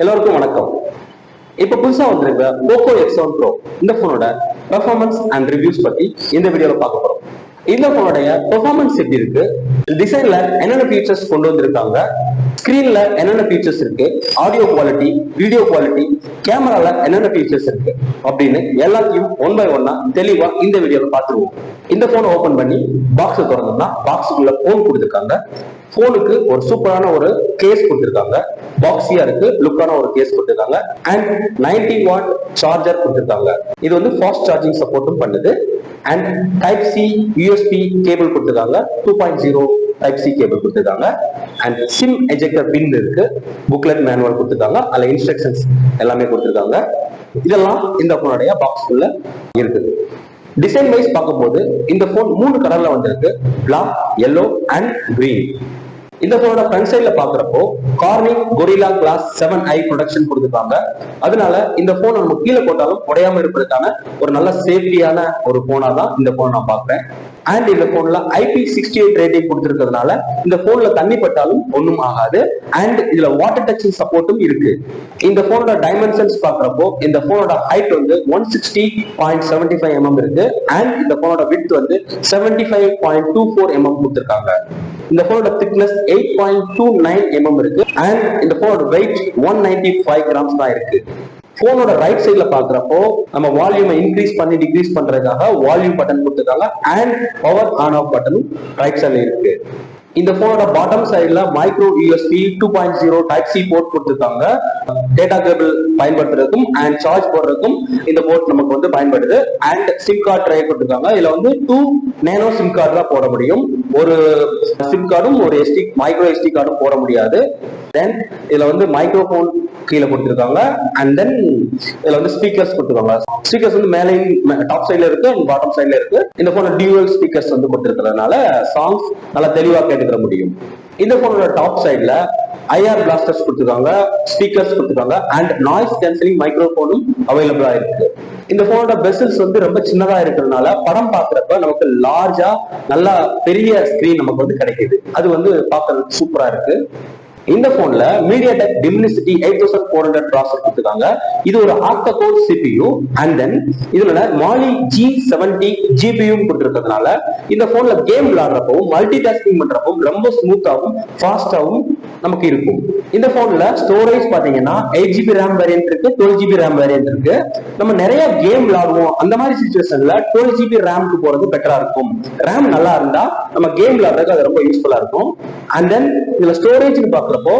எல்லோருக்கும் வணக்கம். இப்ப புதுசா வந்திருக்க போக்கோ X7 Pro இந்த போனோட பெர்ஃபார்மன்ஸ் அண்ட் ரிவ்யூஸ் பத்தி இந்த வீடியோல பார்க்க போறோம். இந்த போனோடைய பெர்ஃபார்மன்ஸ் எப்படி இருக்கு, டிசைன்ல என்னென்ன ஃபீச்சர்ஸ் கொண்டு வந்திருக்காங்க, ஸ்கிரீன்ல என்னென்ன ஃபீச்சர்ஸ் இருக்கு, ஆடியோ குவாலிட்டி, வீடியோ குவாலிட்டி, கேமரால என்னென்ன ஃபீச்சர்ஸ் இருக்கு அப்படின்னு எல்லாத்தையும் ஒன் பை ஒன்னா தெளிவா இந்த வீடியோல பார்த்துருவோம். இந்த போனை ஓபன் பண்ணி பாக்ஸ் திறந்தோம்னா பாக்ஸுக்குள்ள போன் கொடுத்துருக்காங்க. போனுக்கு ஒரு சூப்பரான ஒரு கேஸ் கொடுத்திருக்காங்க. பாக்ஸியா இருக்கு, லுக்கான ஒரு கேஸ் கொடுத்திருக்காங்க. அண்ட் 90 வாட் சார்ஜர் கொடுத்திருக்காங்க. இது வந்து ஃபாஸ்ட் சார்ஜிங் சப்போர்ட்டும் பண்ணுது. And type C USB cable கொடுத்திருக்காங்க. 2.0 டைப் சி கேபிள் கொடுத்திருக்காங்க. அண்ட் சிம் எஜெக்டர் பின் இருக்கு. புக்லெட் மேனுவல் கொடுத்திருக்காங்க. அதுல இன்ஸ்ட்ரக்ஷன்ஸ் எல்லாமே கொடுத்திருக்காங்க. இதெல்லாம் இந்த போனுடைய பாக்ஸ்குள்ள இருக்குது. டிசைன் வைஸ் பார்க்கும்போது இந்த போன் 3 கலர்ல வந்திருக்கு, பிளாக், yellow அண்ட் கிரீன். இந்த போனோட ஃப்ரண்ட் சைட்ல பாக்குறப்போ Corning gorilla class 7i production கொடுத்திருக்காங்க. அதனால இந்த போன் நம்ம கீழே போட்டாலும் உடையாம இருப்பதற்கான ஒரு நல்ல சேஃப்டியான ஒரு போனா தான் இந்த போன் நான் பாக்குறேன். அண்ட் இந்த போன்ல IP68 ரேட்டிங் கொடுத்திருக்கிறதுனால இந்த போன்ல தண்ணி பட்டாலும் ஒண்ணும் ஆகாது. அண்ட் இதுல வாட்டர் டச்சிங் சப்போர்ட்டும் இருக்கு. இந்த போனோட டைமென்ஷன்ஸ் பாக்குறப்போ இந்த போனோட ஹைட் வந்து 160.75 mm இருக்கு. அண்ட் இந்த போனோட விட்த் வந்து 75.24 mm கொடுத்திருக்காங்க. இந்த போனோட திக்னஸ் 8.29 mm இருக்கு. அண்ட் இந்த போனோட வெயிட் 195 கிராம்ஸ் தான் இருக்கு. போனோட ரைட் சைட்ல பாக்குறப்போ நம்ம வால்யூமை இன்க்ரீஸ் பண்ணி டிக்ரீஸ் பண்றதுக்காக வால்யூம் பட்டன் கொடுத்திருக்காங்க. அண்ட் பவர் ஆன் ஆஃப் பட்டனும் ரைட் சைட்ல இருக்கு. இந்த போனோட பாட்டம் சைட்ல micro USB 2.0 type C port கொடுத்திருக்காங்க. டேட்டா கேபிள் பயன்படுத்துறதுக்கும் அண்ட் சார்ஜ் போடுறதுக்கும் இந்த போர்ட் நமக்கு வந்து பயன்படுது. அண்ட் சிம் கார்டு ட்ரை கொடுத்திருக்காங்க. இதுல வந்து 2 நேனோ சிம் கார்டு தான் போட முடியும். ஒரு சிம் கார்டும் ஒரு மைக்ரோ எஸ்டி கார்டும் போட முடியாது. தென் இதுல வந்து மைக்ரோஃபோன் கீழே கொடுத்திருக்காங்க. அண்ட் தென் இதுல வந்து ஸ்பீக்கர்ஸ் கொடுத்திருக்காங்க. ஸ்பீக்கர்ஸ் வந்து மேலே டாப் சைட்ல இருக்கு, பாட்டம் சைட்ல இருக்கு. இந்த போன டியூவல் ஸ்பீக்கர்ஸ் வந்து கொடுத்திருக்கிறதுனால சாங்ஸ் நல்லா தெளிவா கேட்டுக்கிற முடியும். இந்த போனோட டாப் சைட்ல IR பிளாஸ்டர்ஸ் கொடுத்திருக்காங்க, ஸ்பீக்கர்ஸ் கொடுத்திருக்காங்க. அண்ட் நாய்ஸ் கேன்சலிங் மைக்ரோஃபோனும் அவைலபிளா இருக்கு. இந்த போனோட பெசல்ஸ் வந்து ரொம்ப சின்னதா இருக்கிறதுனால படம் பாக்குறப்ப நமக்கு லார்ஜா நல்லா பெரிய ஸ்கிரீன் நமக்கு வந்து கிடைக்குது. அது வந்து பார்க்கறதுக்கு சூப்பரா இருக்கு. இந்த போன்ல MediaTek Dimensity 8400 ப்ராசஸர் கொடுத்திருக்காங்க. இது ஒரு ஆக்டா-கோர் CPU. அண்ட் தென் இதுல Mali G70 GPU கொடுத்திருக்கிறதுனால இந்த போன்ல கேம் விளையாடுறப்பவும் மல்டி டாஸ்கிங் பண்றப்பவும் ரொம்ப ஸ்மூத்தாவும் ஃபாஸ்டாவும் நமக்கு இருக்கும். இந்த போன்ல ஸ்டோரேஜ் பாத்தீங்கன்னா 8GB RAM வேரியன்ட் இருக்கு, 12GB RAM வேரியன்ட் இருக்கு. நம்ம நிறைய கேம் விளையாடுவோம், அந்த மாதிரி சிச்சுவேஷன்ல 12GB RAMக்கு போறது பெட்டரா இருக்கும். RAM நல்லா இருந்தா நம்ம கேம் விளையாடுறதுக்கு அது ரொம்ப யூஸ்ஃபுல்லா இருக்கும். அண்ட் தென் இதுல ஸ்டோரேஜ் பாக்குறப்போ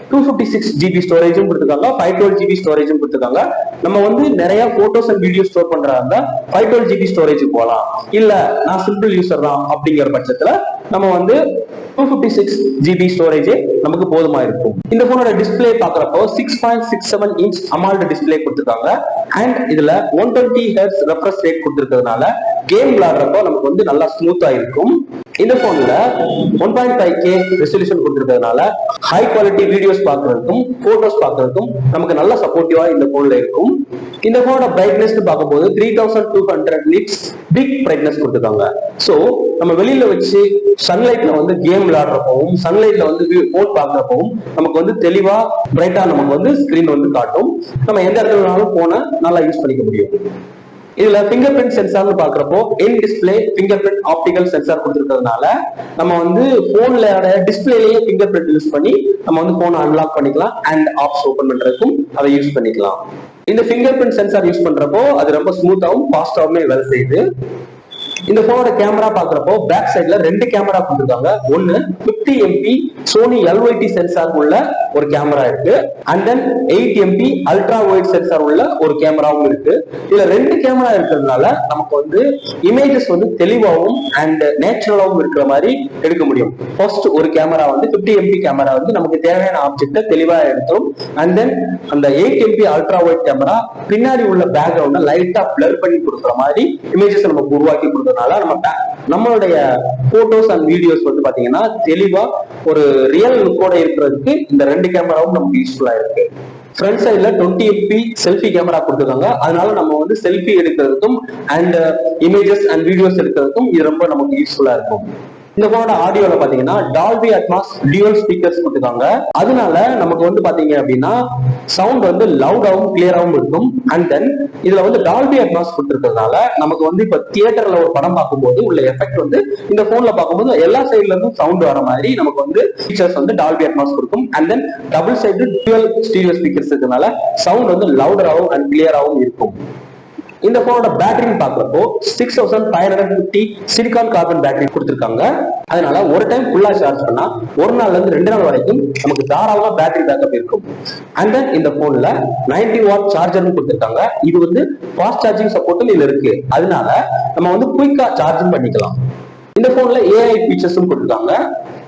256GB ஸ்டோரேஜும் கொடுத்திருக்காங்க, 512GB ஸ்டோரேஜும் கொடுத்திருக்காங்க. நம்ம வந்து நிறைய போட்டோஸ் அண்ட் வீடியோ ஸ்டோர் பண்றாங்க 512GB ஸ்டோரேஜ் போகலாம். இல்ல நான் சிம்பிள் யூசர் தான் அப்படிங்கிற பட்சத்துல நம்ம வந்து 256GB ஸ்டோரேஜ் நமக்கு போதுமா இருக்கும். இந்த போனோட டிஸ்பிளே பாக்குறப்போ 6.67 இன்ச் AMOLED டிஸ்பிளே கொடுத்திருக்காங்க. அண்ட் இதுல 120 Hz ரெஃப்ரெஷ் ரேட் கொடுத்திருக்கிறதுனால கேம் விளையாடுறப்போ நமக்கு வந்து நல்லா ஸ்மூத்தா இருக்கும். இந்த போன்ல 1.5K ரெசல்யூஷன் கொடுத்திருக்கிறதுனால ஹை குவாலிட்டி வீடியோஸ் பார்க்கறதுக்கும் போட்டோஸ் பார்க்கறதுக்கும் நமக்கு நல்ல சப்போர்ட்டிவா இந்த போன்ல இருக்கும். இந்த போனோட பிரைட்னஸ் பார்க்கும்போது 3200 நிட்ஸ் பிக் பிரைட்னஸ் கொடுத்திருக்காங்க. சோ நம்ம வெளியில வச்சு சன்லைட்ல வந்து கேம் விளையாடுறப்பவும் சன்லைட்ல வந்து போன் பார்க்கறப்பவும் நமக்கு வந்து தெளிவா பிரைட்டா நமக்கு வந்து ஸ்கிரீன் வந்து காட்டும். நம்ம எந்த இடத்துலனாலும் போனை நல்லா யூஸ் பண்ணிக்க முடியும். இதுல பிங்கர் பிரிண்ட் சென்சார்னு பாக்குறப்போ in display finger print optical sensor கொடுத்திருக்கிறதுனால நம்ம வந்து போன்ல டிஸ்பிளேலயே பிங்கர் பிரிண்ட் யூஸ் பண்ணி நம்ம வந்து போனை அன்லாக் பண்ணிக்கலாம். அண்ட் ஆப்ஸ் ஓபன் பண்றதுக்கும் அதை யூஸ் பண்ணிக்கலாம். இந்த பிங்கர் பிரிண்ட் சென்சார் யூஸ் பண்றப்போ அது ரொம்ப ஸ்மூத்தாவும் ஃபாஸ்டாவுமே வேலை செய்யுது. இந்த போனோட கேமரா பாக்குறப்போ பேக் சைட்ல 2 கேமரா கொடுத்திருக்காங்க. ஒன்னு 50MP சோனி LYT சென்சார் உள்ள ஒரு கேமரா இருக்கு. And then 8MP ultra wide sensor உள்ள ஒரு கேமராவும் இருக்கு. இதுல 2 கேமரா இருக்கிறதுனால நமக்கு வந்து இமேஜஸ் வந்து தெளிவாகவும் அண்ட் நேச்சுரலாவும் இருக்கிற மாதிரி எடுக்க முடியும். ஃபர்ஸ்ட் ஒரு கேமரா வந்து 50MP கேமரா வந்து நமக்கு தேவையான ஆப்ஜெக்ட தெளிவா எடுத்துரும். அண்ட் தென் அந்த 8MP அல்ட்ரா வைட் கேமரா பின்னாடி உள்ள பேக்ரவுண்ட லைட்டா பிளர் பண்ணி கொடுக்குற மாதிரி இமேஜஸ் நமக்கு உருவாக்கி கொடுக்குற நம்மளுடைய போட்டோஸ் அண்ட் வீடியோஸ் வந்து பாத்தீங்கன்னா தெளிவா ஒரு ரியல் லுக்கோட இருக்கிறதுக்கு இந்த 2 கேமராவும் நமக்கு யூஸ்ஃபுல்லா இருக்கு. ஃப்ரண்ட் சைட்ல 20MP செல்ஃபி கேமரா கொடுத்திருக்காங்க. அதனால நம்ம வந்து செல்ஃபி எடுக்கிறதுக்கும் அண்ட் இமேஜஸ் அண்ட் வீடியோஸ் எடுக்கிறதுக்கும் இது ரொம்ப நமக்கு யூஸ்ஃபுல்லா இருக்கும். இந்த போனோட ஆடியோல பாத்தீங்கன்னா டால்பி அட்மாஸ் டியூவல் ஸ்பீக்கர்ஸ் கொடுத்துருக்காங்க. அதனால நமக்கு வந்து பாத்தீங்க அப்படின்னா சவுண்ட் வந்து லவுடாவும் கிளியராகவும் இருக்கும். அண்ட் தென் இதுல வந்து டால்பி அட்மாஸ் கொடுத்துருக்கிறதுனால நமக்கு வந்து இப்ப தியேட்டர்ல ஒரு படம் பார்க்கும்போது உள்ள எஃபெக்ட் வந்து இந்த போன்ல பார்க்கும்போது எல்லா சைட்ல இருந்தும் சவுண்ட் வர மாதிரி நமக்கு வந்து ஃபீச்சர்ஸ் வந்து டால்பி அட்மாஸ் கொடுக்கும். And then double side dual stereo speakers இருக்கிறதுனால சவுண்ட் வந்து லவுடராகவும் அண்ட் கிளியராகவும் இருக்கும். இந்த போனோட பேட்டரின்னு பாக்குறப்போ 6550 சிலிகான் கார்பன் பேட்டரி கொடுத்திருக்காங்க. அதனால ஒரு டைம் ஃபுல்லா சார்ஜ் பண்ணா ஒரு நாள்ல இருந்து 2 நாள் வரைக்கும் நமக்கு தாராளமா பேட்டரி பேக்கப் இருக்கும். அண்ட் தென் இந்த போன்ல 90 வாட் சார்ஜரும் கொடுத்திருக்காங்க. இது வந்து ஃபாஸ்ட் சார்ஜிங் சப்போர்ட்டும் இதுல இருக்கு. அதனால நம்ம வந்து குயிக்கா சார்ஜிங் பண்ணிக்கலாம். இந்த போன்ல ஏஐ ஃபீச்சர்ஸும் கொடுத்திருக்காங்க.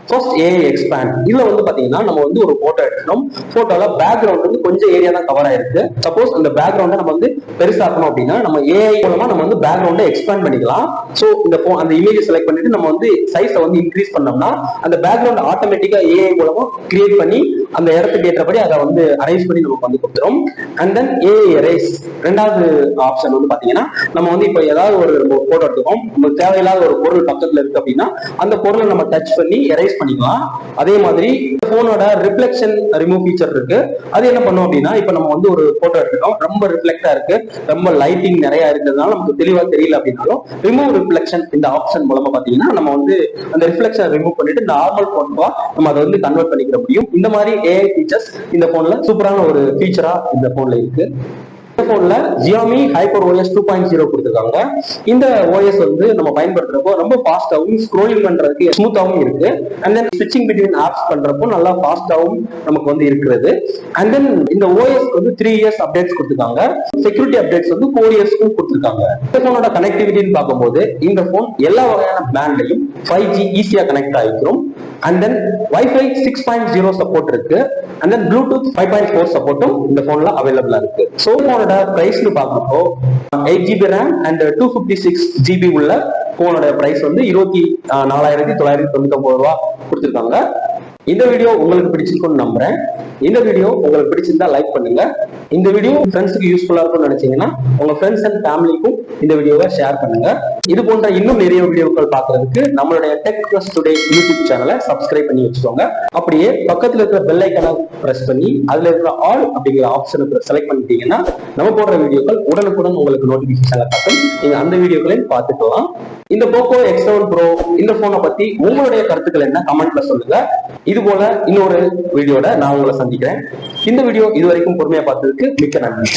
First AI expand. இதுல வந்து பாத்தீங்கன்னா நம்ம வந்து ஒரு போட்டோ எடுக்கணும். போட்டோல பேக்ரவுண்ட் வந்து கொஞ்சம் ஏரியா தான் கவர் ஆயிருக்கு. சப்போஸ் அந்த பேக்ரவுண்டை நம்ம வந்து பெருசாக்கணும் அப்படின்னா நம்ம ஏஐ மூலமா நம்ம வந்து பேக்ரவுண்டை எக்ஸ்பேண்ட் பண்ணிக்கலாம். சோ அந்த இமேஜ் செலக்ட் பண்ணிட்டு நம்ம வந்து சைஸை வந்து இன்க்ரீஸ் பண்ணோம்னா அந்த பேக்ரவுண்ட் ஆட்டோமேட்டிக்கா ஏஐ மூலமா கிரியேட் பண்ணி அந்த இடத்துக்கு ஏற்றபடி அதை வந்து அரேஞ்ச் பண்ணி நமக்கு வந்து கொடுத்துரும். And then AI erase. ரெண்டாவது ஆப்ஷன் வந்து பாத்தீங்கன்னா நம்ம வந்து இப்போ ஏதாவது ஒரு போட்டோ எடுத்துக்கோம், நமக்கு தேவையில்லாத ஒரு பொருள் பக்கத்துல இருக்கு அப்படின்னா அந்த பொருளை நம்ம டச் பண்ணி எரேஸ் பண்ணிக்கலாம். அதே மாதிரி போனோட ரிஃப்ளெக்ஷன் ரிமூவ் ஃபீச்சர் இருக்கு. அது என்ன பண்ணும் அப்படின்னா இப்ப நம்ம வந்து ஒரு போட்டோ எடுத்துட்டோம், ரொம்ப ரிஃப்ளெக்டா இருக்கு, ரொம்ப லைட்டிங் நிறைய இருக்கிறதுனால நமக்கு தெளிவா தெரியல அப்படின்னாலும் ரிமூவ் ரிஃப்ளெக்ஷன் இந்த ஆப்ஷன் மூலமா பாத்தீங்கன்னா நம்ம வந்து அந்த ரிஃப்ளெக்ஷன் ரிமூவ் பண்ணிட்டு நார்மல் போட்டோவா நம்ம அதை வந்து கன்வெர்ட் பண்ணிக்கிற முடியும். இந்த மாதிரி ஏஐ ஃபீச்சர்ஸ் இந்த போன்ல சூப்பரான ஒரு ஃபீச்சரா இந்த போன்ல இருக்கு. இந்த போன்ல Xiaomi HyperOS 2.0 கொடுத்திருக்காங்க. இந்த OS வந்து நம்ம பயன்படுத்துறப்போ ரொம்ப ஃபாஸ்டாவும் ஸ்க்ரோலிங் பண்றதுக்கு ஸ்மூத்தாவும் இருக்கு. அண்ட் தென் ஸ்விட்சிங் பிட்வீன் ஆப்ஸ் பண்றப்போ நல்லா ஃபாஸ்டாவும் நமக்கு வந்து இருக்கிறது. அண்ட் தென் இந்த OS வந்து 3 இயர்ஸ் அப்டேட்ஸ் கொடுத்திருக்காங்க. செக்யூரிட்டி அப்டேட்ஸ் வந்து 4 இயர்ஸ்க்கும் கொடுத்திருக்காங்க. இந்த போனோட கனெக்டிவிட்டின்னு பார்க்கும்போது இந்த போன் எல்லா வகையான பிராண்ட்லயும் 5G ஈஸியா கனெக்ட் ஆகிக்கிறோம். அண்ட் தென் Wi-Fi 6.0 சப்போர்ட் இருக்கு. அண்ட் தென் Bluetooth 5.4 சப்போர்ட்டும் இந்த போன்ல அவைலபிளா இருக்கு. சோ போனோட பிரைஸ்னு பார்க்குறப்போ 8GB RAM அண்ட் 256GB உள்ள போனோட பிரைஸ் வந்து 24,999 ரூபாய் கொடுத்திருக்காங்க. இந்த வீடியோ உங்களுக்கு பிடிச்சிருக்கும்னு நம்புறேன். இந்த வீடியோ உங்களுக்கு பிடிச்சிருந்தா லைக் பண்ணுங்க. இந்த வீடியோ ஃப்ரெண்ட்ஸுக்கு யூஸ்ஃபுல்லா இருக்கும்னு நினைச்சீங்கன்னா உங்க ஃப்ரெண்ட்ஸ் அண்ட் ஃபேமிலிக்கும் இந்த வீடியோவை ஷேர் பண்ணுங்க. இது போன்ற இன்னும் நிறைய வீடியோக்கள் பார்க்கறதுக்கு நம்மளுடைய டெக் பிளஸ் டுடே யூடியூப் சேனலை சப்ஸ்கிரைப் பண்ணி வச்சுக்கோங்க. அப்படியே பக்கத்துல இருக்கிற பெல் ஐக்கனை பிரஸ் பண்ணி அதுல இருக்கிற ஆல் அப்படிங்கிற ஆப்ஷனை செலக்ட் பண்ணிட்டீங்கன்னா நம்ம போடுற வீடியோக்கள் உடனுக்குடன் உங்களுக்கு நோட்டிபிகேஷன்ல காட்டும். நீங்க அந்த வீடியோக்களையும் பார்த்துக்கலாம். இந்த போக்கோ X7 Pro இந்த போனை பத்தி உங்களுடைய கருத்துக்கள் என்ன கமெண்ட்ல சொல்லுங்க. இது போல இன்னொரு வீடியோட நான் உங்களை சந்திக்கிறேன். இந்த வீடியோ இதுவரைக்கும் பொறுமையா பார்த்ததுக்கு மிக்க நன்றி.